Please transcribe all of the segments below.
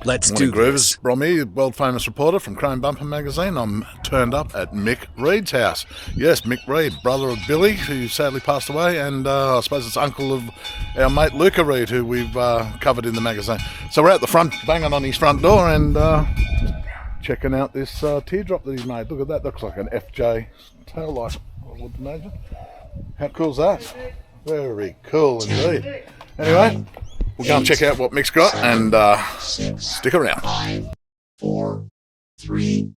Let's do this. Brom here, world famous reporter from Chrome Bumper magazine. I'm turned up at Mick Reid's house. Yes, Mick Reid, brother of Billy, who sadly passed away, and I suppose it's uncle of our mate Luca Reid, who we've covered in the magazine. So we're out the front, banging on his front door, and checking out this teardrop that he's made. Look at that, looks like an FJ tail light, I would imagine. How cool's that? Very cool indeed. Anyway, we'll go and check out what Mick's got, and stick around. 5, 4, 3.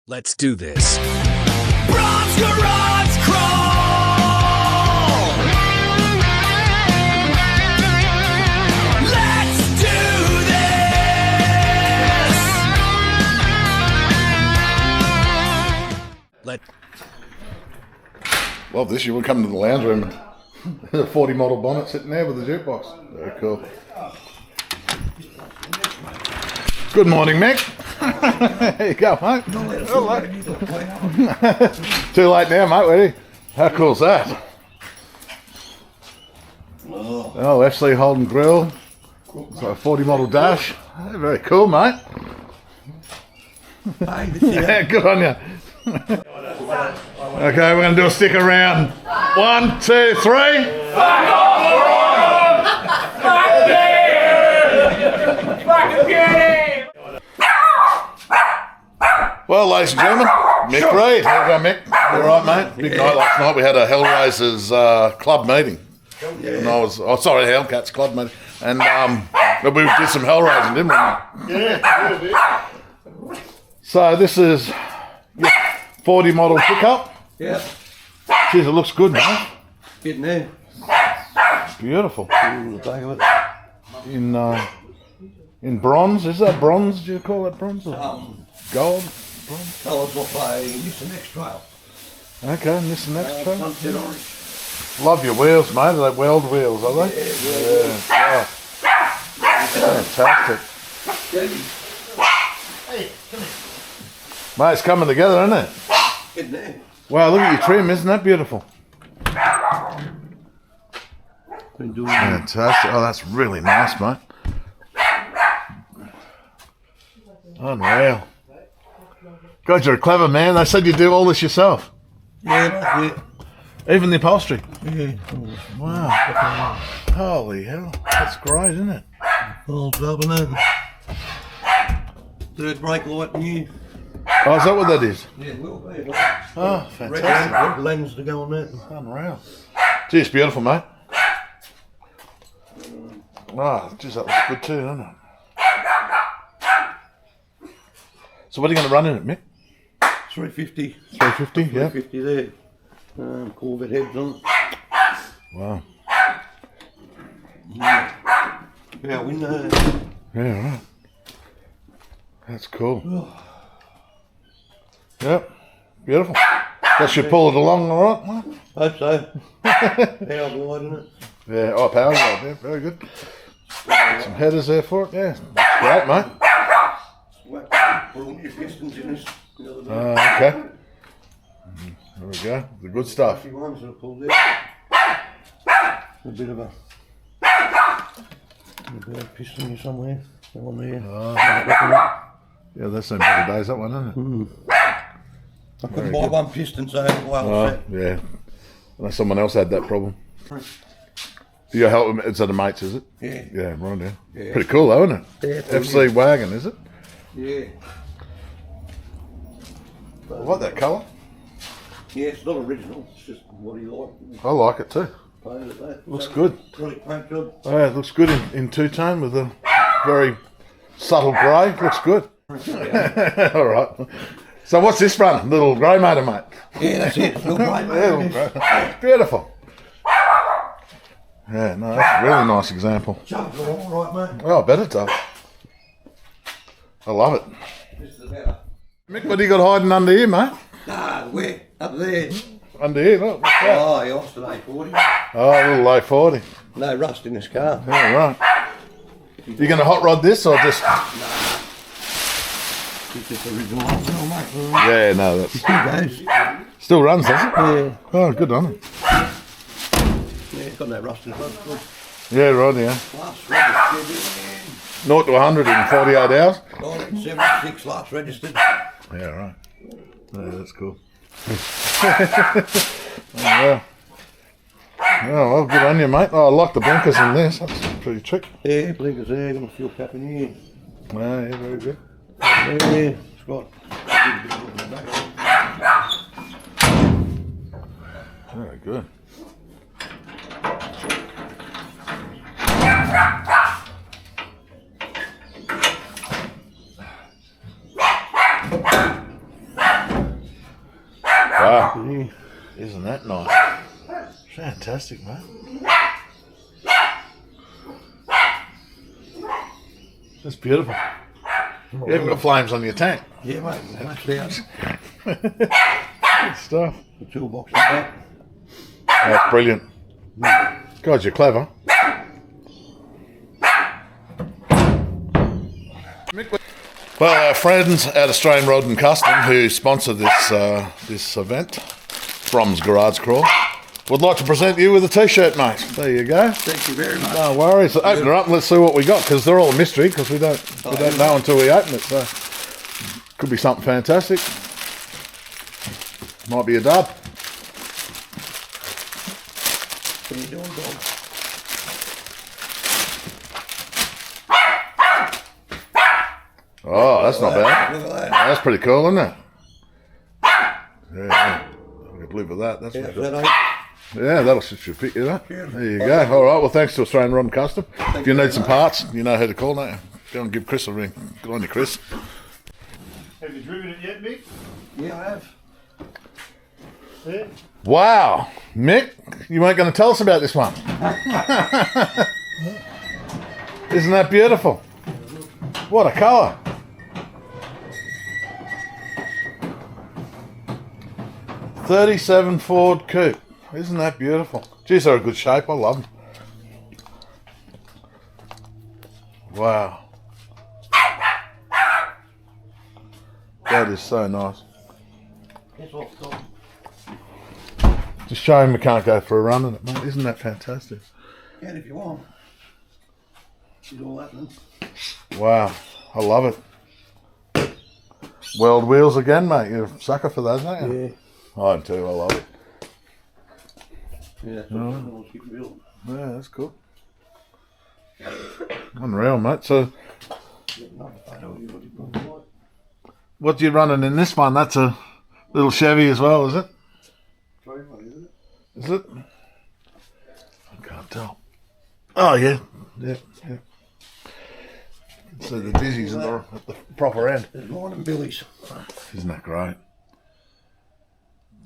Let's do this. Brom's Garage Crawl! Let's do this! Love this. You would come to the lounge room and there's a 40 model bonnet sitting there with a jukebox. Very cool. Good morning, Mick. There you go, mate. Too late now, mate. Ready? How cool's that? Oh, FC Holden Grill. So a 40 model dash. Very cool, mate. Yeah, good on you. Okay, we're going to do a stick around. 1, 2, 3. Well, ladies and gentlemen, Mick Reid. How you going, Mick? You all right, mate? Big night last night. We had a Hellraisers club meeting. And Hellcats club meeting. And we did some Hellraising, didn't we? Yeah. So this is 40 model pickup. Yeah. Jeez, it looks good, mate. Getting there. Beautiful. Ooh, the back of it. In bronze, is that bronze? Do you call that bronze? Or gold? Bronze? Colours off a Nissan X-Trail. Okay, Nissan X-Trail. Sunset orange. Love your wheels, mate. Are they weld wheels, are they? Yeah. Fantastic. Hey, come here. Mate, it's coming together, isn't it? Getting there. Wow, look at your trim. Isn't that beautiful? Been doing Fantastic. Oh, that's really nice, mate. Unreal. God, you're a clever man. They said you do all this yourself. Yeah. Even the upholstery. Yeah. Wow. Holy hell. That's great, isn't it? All double it. Third brake light new. Oh, is that what that is? Yeah, it will be. Oh, fantastic. Red lens to go on that. Unreal. Gee, it's beautiful, mate. Oh, geez, that looks good too, doesn't it? So what are you going to run in it, Mick? 350. 350, yeah. 350 there. Corvette heads on it. Wow. Yeah, window. Yeah, right. That's cool. Yep, beautiful. That should pull it along all right, mate. Hope so. Power glide in it. Yeah, oh, power glide, yeah, very good. Some headers there for it, yeah. That's great, mate. Put all your pistons in this. Okay. There we go, the good stuff. Ones that are pulled out. A bit of a piston here somewhere. On there. Yeah, that's some better days, that one, isn't it? I couldn't buy one piston, so well set. Yeah. Unless someone else had that problem. Do you help them? It's at a mate's, is it? Yeah. Yeah, right, yeah. Yeah. Pretty cool though, isn't it? Yeah, FC wagon, is it? Yeah. I like that colour. Yeah, it's not original. It's just what he liked. I like it too. Painted it that. Looks good. Brilliant paint job. Oh, yeah, it looks good in two-tone with a very subtle grey. Looks good. All right. So what's this front? Little grey motor, mate? Yeah, that's it. Little grey Yeah, little grey. Beautiful. Yeah, no, that's a really nice example. Jumped along right, mate. Oh, I bet it does. I love it. This is better. Mick, what do you got hiding under here, mate? Nah, where? Up there. Under here, look. What's that? Oh, you lost an A40. Oh, a little low 40. No rust in this car. Yeah, right. You going to hot rod this or just... It's just original ones, mate. Yeah, no, that's... Still goes. Still runs, does it? Yeah. Oh, good on it. Yeah, it's got no rust in the front. Good. Yeah, right, yeah. Last rubbish. 0 to 100 in 48 hours? 1976 last registered. Yeah, right. Yeah, that's cool. Oh, yeah. Oh, well, good on you, mate. Oh, I like the blinkers in this. That's pretty trick. Yeah, blinkers there, got a fuel cap in here. Yeah, very good. Yeah, it's got. Very good. Wow. Isn't that nice? Fantastic, mate. That's beautiful. You haven't got flames on your tank. Yeah, mate, that's down. Good stuff. The toolbox in back. That's brilliant. God, you're clever. Well, our friends at Australian Rod and Custom, who sponsor this event, Brom's Garage Crawl, would like to present you with a T-shirt, mate. There you go. Thank you very much. No worries. Open her up and let's see what we got, because they're all a mystery, because we don't know until we open it. So could be something fantastic. Might be a dub. What are you doing, dog? Oh, that's not bad. Look at that. That's pretty cool, isn't it? Yeah. I could live with that. That's Yeah, pretty good. that ain't. Yeah, that'll suit your fit, you know. There you go. All right. Well, thanks to Australian Rod and Custom. If you need some parts, you know who to call now. Go and give Chris a ring. Good on you, Chris. Have you driven it yet, Mick? Yeah, I have. Yeah. Wow, Mick, you weren't going to tell us about this one. Isn't that beautiful? What a colour. '37 Ford Coupe. Isn't that beautiful? Geez, they're a good shape. I love them. Wow. That is so nice. Guess what, dog? Just show him we can't go for a run in it, mate. Isn't that fantastic? Can if you want. She's all happening. Wow, I love it. Weld wheels again, mate. You're a sucker for those, aren't you? Yeah. I am too. I love it. Yeah, that's what keep real. Yeah, that's cool. Unreal, mate. So, what you running in this one? That's a little Chevy as well, is it? Is it? I can't tell. Oh, yeah. Yeah. So the dizzy's at the proper end. There's mine and Billy's. Isn't that great?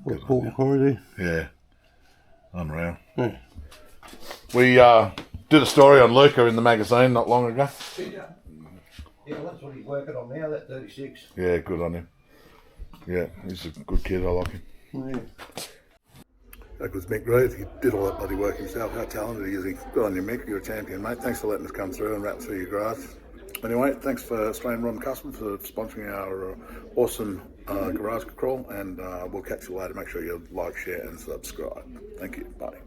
What, Paul McCoy there? Yeah. Unreal. Yeah. We did a story on Luca in the magazine not long ago. Yeah, that's what he's working on now, that 36. Yeah, good on him. Yeah, he's a good kid. I like him. Yeah. That was Mick Reid. He did all that bloody work himself. How talented he is. Good on you, Mick. You're a champion, mate. Thanks for letting us come through and wrap through your garage. Anyway, thanks for Australian Rod and Custom for sponsoring our awesome garage crawl, and we'll catch you later. Make sure you like, share, and subscribe. Thank you. Bye.